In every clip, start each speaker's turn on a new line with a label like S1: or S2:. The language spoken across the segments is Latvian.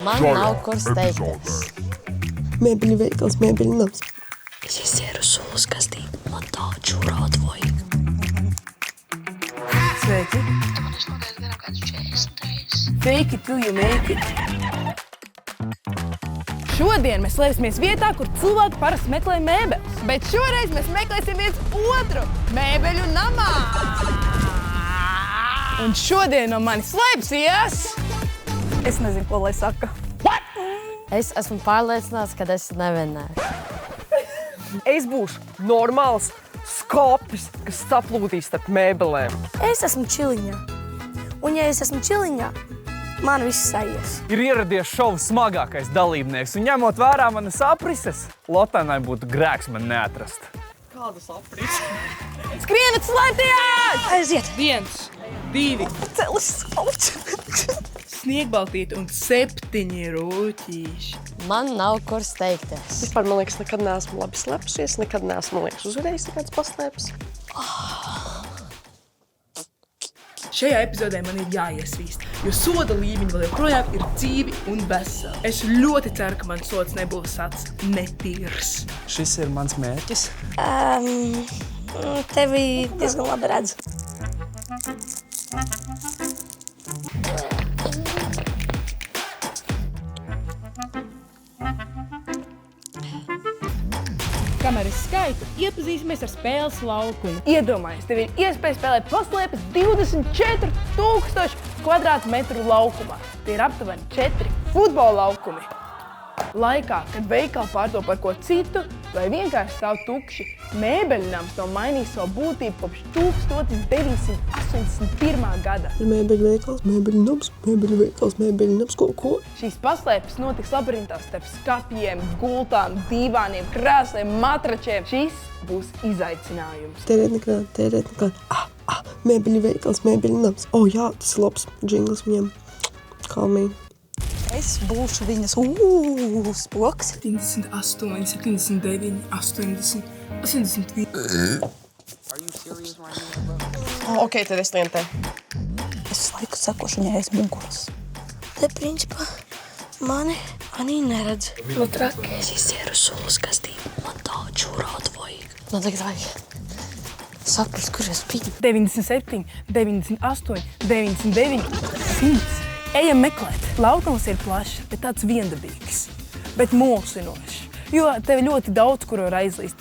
S1: Man nav kur steigties.
S2: Mēbeļu veikals, mēbeļu nams.
S1: Es izsēru sulas kastību, man tā čurāt vajag.
S3: Sveiki!
S4: Tas nogaida garām kādus 40 reizes.
S3: Fake it till you make it! Šodien mēs slēpsimies vietā, kur cilvēki parasti meklē mēbeles. Bet šoreiz mēs meklēsim viens otru mēbeļu namā! Un šodien no manis slēpsies... Es nezinu, ko lai saka.
S1: Es esmu pārliecināts, ka es nevinēšu.
S2: Es būšu normāls skopis, kas saplūdīs starp mēbelēm.
S5: Es esmu čiliņā. Un ja es esmu čiliņā, man viss aizies.
S6: Ir ieradies šova smagākais dalībnieks, un ņemot vērā manas aprises, Lotānai būtu grēks man neatrast.
S2: Kādas aprises?
S3: Skrieniet slēpties!
S5: Aiziet!
S3: 1, 2,
S5: Celis skauts.
S3: sniegbaltīti un 7 rūtīši.
S1: Man nav kur steigties.
S2: Vispār, man liekas, nekad neesmu labi slēpusies, nekad neesmu, man liekas, uzvarējis nekāds paslēpes.
S3: Šajā epizodē man ir jāiesvīst, jo soda līmeņi vēl joprojām ir dzīvi un veseli. Es ļoti ceru, ka mans sods nebūs tāds netīrs.
S6: Šis ir mans mērķis.
S5: Tevi diezgan labi redz.
S3: Kamēr es skaitu, iepazīsimies ar spēles laukumu. Iedomājies, tev ir iespēja spēlēt paslēpes 24,000 kvadrātmetru laukumā. Tie ir aptuveni 4 futbola laukumi. Laikā, kad veikali pārdo par ko citu vai vienkārši stāv tukši, mēbeļnams nav mainījis savu būtību kopš 1981. gada.
S2: Ir mēbeļu veikals, mēbeļu nams, mēbeļu veikals, mēbeļu nams, ko?
S3: Šīs paslēpes notiks labirintā starp skapjiem, gultām, dīvāniem, krēsliem, matračiem. Šis būs izaicinājums.
S2: Tērēt nekā. Mēbeļu veikals, mēbeļu nams. Jā, tas ir labs džingls viņam. Kalmīgi.
S5: Es būšu viņas spoks.
S3: 78, 79, 80, 81.
S2: Ok, tad es lientē.
S5: Es laiku sakošu viņai aiz muguras. Te, principā, mani arī neredz.
S1: Nu traki. Es izsēru sulas kastību, man tā čurāt vajag. Nu tagad vajag saprast, kur es biju.
S3: 97, 98, 99, 100. Ejam meklēt. Laukums ir plašs, bet tāds viendabīgs, bet mulsinošs. Jo tev ļoti daudz, kur var aizlīst.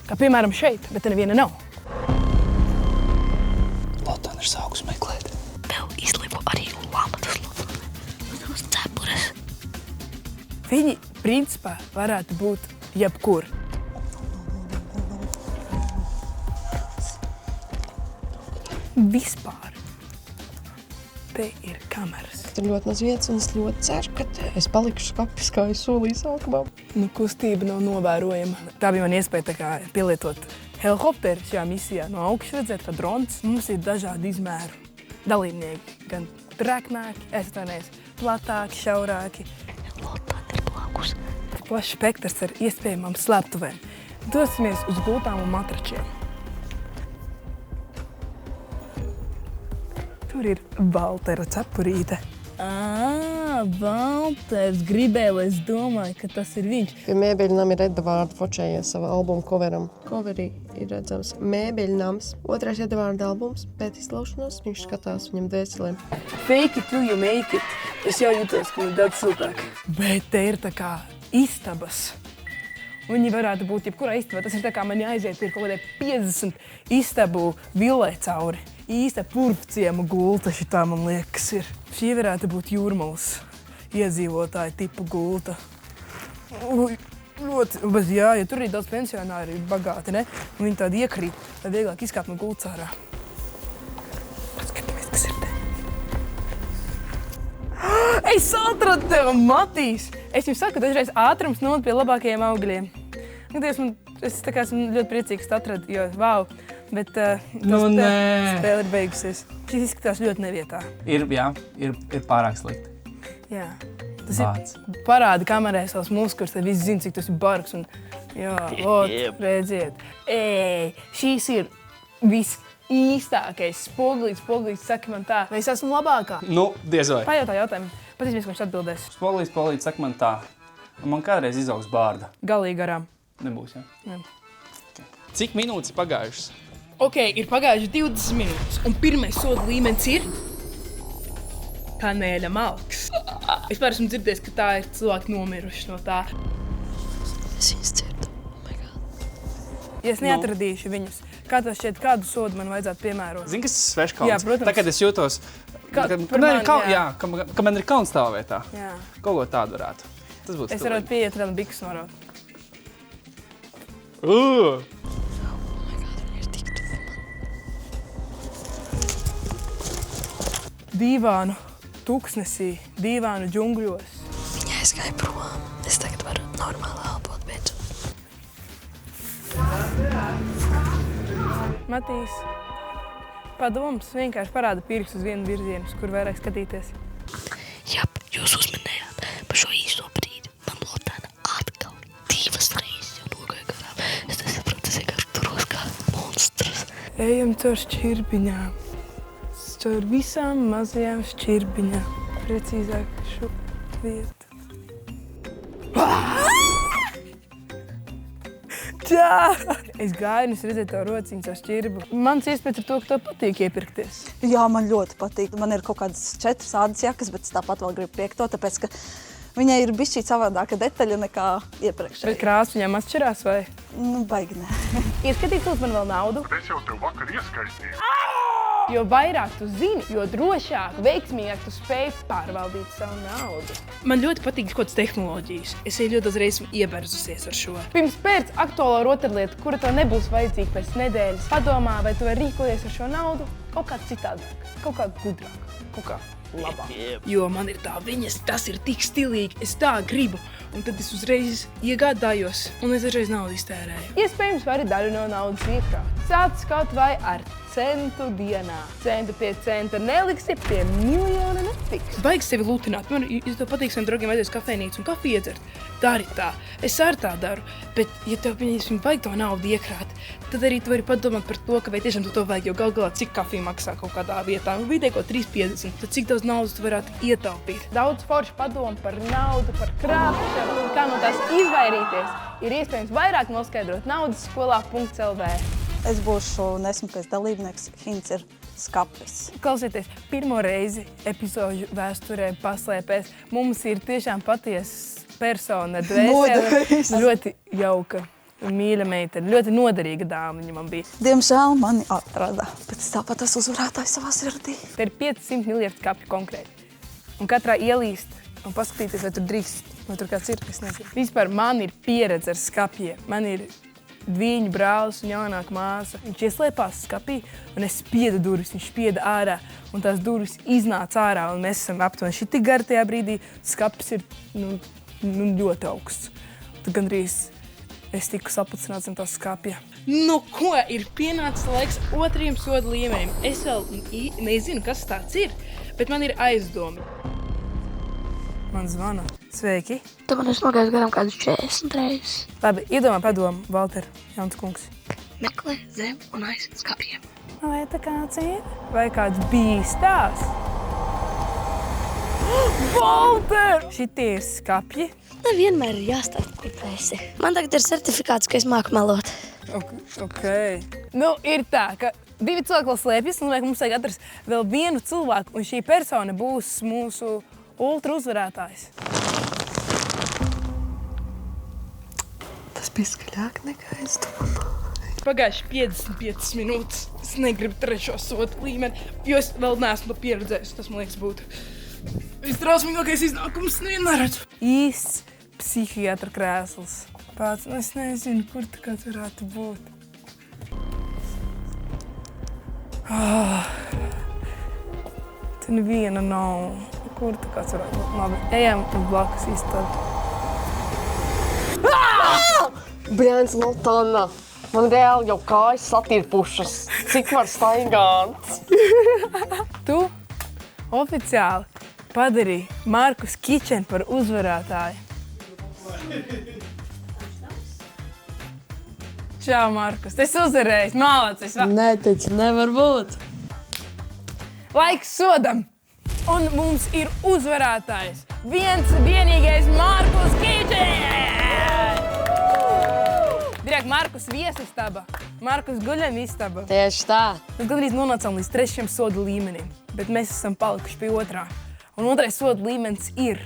S3: Kā piemēram šeit, bet te neviena nav.
S6: Lotāna ir sākus meklēt.
S1: Tev izlipu arī lamatas Lotāna. Tavas cepures.
S3: Viņi, principā, varētu būt jebkur. Vispār. Te ir kameras.
S2: Ir ļoti maz vietas, un es ļoti ceru, ka es palikšu skapis, kā es solīju sākumā.
S3: Nu, kustība nav novērojama. Tā bija man iespēja tā kā pielietot helikopteru šajā misijā. No augšas redzēt, ka drons mums ir dažādi izmēru dalībnieki. Gan traknāki, platāki, šaurāki.
S1: Lotāna ir blakus.
S3: Plašs spektrs ar iespējamām slēptuvēm. Dosimies uz gultām un matračiem. Tur ir Valtera cepurīte. Valters gribēja, lai es domāju, ka tas ir viņš.
S2: Pie mēbeļnam ir Edvārda fočējies sava albuma coveram. Coverī ir redzams mēbeļnams. Otrais Edvārda albums, pēc izlaušanās viņš skatās viņam dvēselēm.
S3: Fake it till you make it. Es jau jūtos, ka ir daudz siltāk. Bet te ir tā kā istabas. Viņi varētu būt jebkurā istabā. Tas ir tā kā man jāaiziet ir kaut kādai 50 istabu villē cauri. Īsta purvciema gulta šitā, man liekas, ir. Šī varētu būt Jūrmalas iedzīvotāja tipa gulta. Ļoti, bez jā, jo tur ir daudz pensionāri, bagāti, ne? Un viņi tādi iekrīt, lai vieglāk izkāpt no gultas ārā. Paskatāmies, kas ir te. Es atradu tev, Matīs! Es jums saku, ka dažreiz ātrums noved pie labākajiem augļiem. Es tā kā esmu ļoti priecīgs, ka atradu, jo, vau. Bet spēle ir beigusies. Šis izskatās ļoti nevietā.
S6: Ir pārāk slikti.
S3: Jā. Tas ir parāda kamerē savus muskuļus, tad visi zina, cik tas ir bargs. Un, jā, redziet. Šīs ir īstākais spoglīts, saka man tā. Vai es esmu labākā?
S6: Nu, diez vai.
S3: Pajautā jautājumu. Patīsimies, ka viņš atbildēs.
S6: Polīt, saka man tā. Man kādreiz izaugs bārda.
S3: Galīgi garām.
S6: Nebūs, jā?
S3: Jā.
S6: Okay. Cik minūtes ir pagājušas?
S3: Ok, ir pagājuši 20 minūtes, un pirmais soda līmenis ir kanēļa malks. Es pār esmu dzirdējis, ka tā ir cilvēki nomiruši no tā.
S1: Es viņas dzirdu. Oh my God.
S3: Ja es neatradīšu viņus, kā tas šķiet, kādu sodu man vajadzētu piemērot?
S6: Zini, kas ir sveškauns?
S3: Jā, protams.
S6: Tagad es jūtos,
S3: Ka-
S6: ka
S3: par
S6: man ir
S3: mani, jā.
S6: ka man ir kauns tavā vietā.
S3: Jā.
S6: Kaut ko tādu varētu. Tas būtu
S3: Es varētu pieiet kādam biks norot. Dīvānu tuksnesī, dīvānu džungļos.
S1: Viņa aizgāja prom. Es tagad varu normāli elpot, bet...
S3: Matīs, padoms vienkārši parāda pirkstu uz vienu virzienu, uz kur vairāk skatīties.
S1: Jap, jūs uzminējāt par šo īsto brīdi. Man Lotēna atkal 2 reizes jau nogāja garām. Es nesaprotu, tas vienkārši turos kā monstrs.
S3: Ejam caur šķirbiņām. Caur visām mazajām šķirbiņām. Precīzāk šo vietu. Čā! Es gāju un es redzēju tavu rociņu caur šķirbu. Mans iespējas ir to, ka tev patīk iepirkties.
S7: Jā, man ļoti patīk. Man ir kaut kādas 4 ādas jakas, bet es tāpat vēl gribu piekto, tāpēc, ka viņai ir bišķī savādāka detaļa nekā iepriekšēji.
S3: Bet krāsa viņām atšķirās vai?
S7: Nu, baigi nē.
S3: Ieskatīt lūdzu man vēl naudu.
S8: Es jau tev vakar ieskaistīju.
S3: Jo vairāk tu zini, jo drošāk, veiksmīgāk tu spēj pārvaldīt savu naudu. Man ļoti patīk kaut kādas tehnoloģijas. Es ļoti daudz reizes ieberzusies ar šo. Pirms pēc aktuālo rotaļlietu, kura tev nebūs vajadzīga pēc nedēļas, padomā, vai tu vari rīkoties ar šo naudu kaut kā citādāk, kaut kā gudrāk, kaut kā labāk. Jo man ir tā viņas, tas ir tik stilīgi, es tā gribu. Un tad es uzreiz iegādājos, un es dažreiz naudu iztērēju. Iespējams, vari daļu no naudas iekrāt. Sāc kaut vai ar centu dienā. Centu pie centa neliksi, pie miljona netiks. Baigi sevi lutināt. Man, ja tev patīk saviem draugiem aizies kafejnīcu un kafiju iedzert, dari tā. Es arī tā daru. Bet, ja tev pieņemsim vajag to naudu iekrāt, tad arī tu vari padomāt par to, ka vai tiešām tu to vajag, jo gal galā cik kafija maksā kaut kādā vietā. Un vidēji kaut 3,50, tad cik daudz naudas tu varētu ietaupīt. Daudz forši padomu par naudu, par krāpšanu, kā no tās izvairīties. Ir iespējams vairāk noskaidrot naudasskolā.lv.
S7: Es būšu nesmukais dalībnieks, Hints ir skapis.
S3: Klausieties, pirmo reizi epizožu vēsturē paslēpēs. Mums ir tiešām patiesa persona, dvēsele, ļoti jauka, mīļa meitene, ļoti noderīga dāma viņa man bija.
S7: Diemžēl mani atrada, bet tāpat es uzvarētāju savā sirdī.
S3: Te ir 500 miljardi skapju konkrēti. Un katrā ielīst un paskatīties, vai tur drīkst, vai tur kāds ir, es nezinu. Vispār man ir pieredze ar skapjiem. Man ir dviņu brālis un jaunāka māsa. Viņš ieslēpās skapī, un es spiedu durvis, viņš spieda ārā, un tās durvis iznāca ārā, un mēs esam aptuveni šitī gari tajā brīdī. Skapis ir ļoti augsts. Tad gandrīz es tiku sapucināts zem tās skapja. Nu ko, ir pienācis laiks otriem soda līmenim. Es vēl nezinu, kas tāds ir, bet man ir aizdomi. Man zvana. Sveiki.
S1: Tu man esi nogājis garām kādus 40 reizes.
S3: Labi, iedomā padomu, Valter, jauns kungs.
S1: Meklē zem un aiz skapjiem.
S3: Vai tā kāds ir? Vai kāds bīstās? Valter! Šitie ir skapji.
S1: Nevienmēr ir jāstāst, kur tu esi. Man tagad ir certifikāts, ka es māku melot.
S3: Ok. Nu, ir tā, ka 2 cilvēki vēl slēpjas, un mums vajag atrast vēl vienu cilvēku, un šī persona būs mūsu ultra uzvarētājs.
S2: Tas bija skaļāk nekā es domāju.
S3: Pagājuši 55 minūtes. Es negribu 3. soda līmeni, jo es vēl neesmu to pieredzējis. Tas, man liekas, būtu visdrausmīgākais iznākums nevienmēr. Īsts psihiatra krēsls. Pats, es nezinu, kur tā kāds varētu būt. Te neviena nav. Kur tā kāds varētu būt? Labi, ejam uz blakus istabu.
S2: Bjēns Lotana, man reāli jau kājas satirpušas. Cik var staigāt?
S3: Tu oficiāli padarīji Markus Kičenu par uzvarētāju. Čau, Markus, es uzvarēju, mālacis.
S2: Nē, taču nevar būt.
S3: Laiks sodam! Un mums ir uzvarētājs. Vienīgais Markus Kīčs! Direkt Markus viesistaba, Markus guļamistaba.
S2: Tieši tā.
S3: Mēs gandrīz nonācām līdz 3. soda līmenim, bet mēs esam palikuši pie 2. Un 2. soda līmenis ir.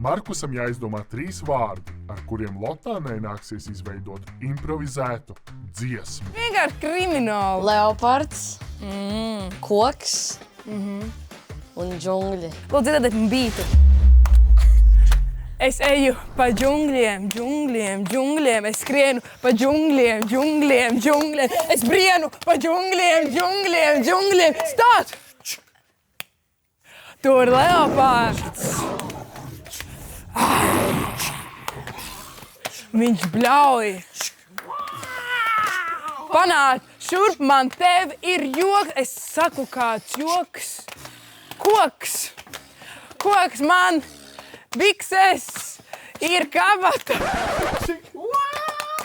S8: Markusam jāizdomā 3 vārdi, ar kuriem Lotānai nāksies izveidot improvizētu dziesmu.
S3: Vienkārši krimināli.
S2: Leopards, koks un džungļi.
S3: Lūdzu, dzirdēt man bītu. Es eju pa džungļiem, džungļiem, džungļiem. Es skrienu pa džungļiem, džungļiem, džungļiem. Es brienu pa džungļiem, džungļiem, džungļiem. Stāt! Tur leopards. Viņš bļauj. Panāk, šurp man tev ir joks. Es saku, kāds joks. Koks. Koks man. Bikses ir kabata.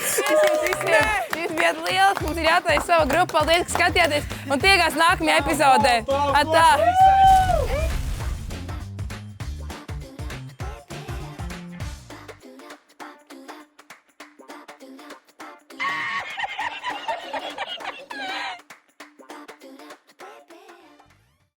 S3: Jūs bijat liels, mums ir jātaisa sava grupa. Paldies, ka skatījāties un tiekās nākamajā epizodē. Atā!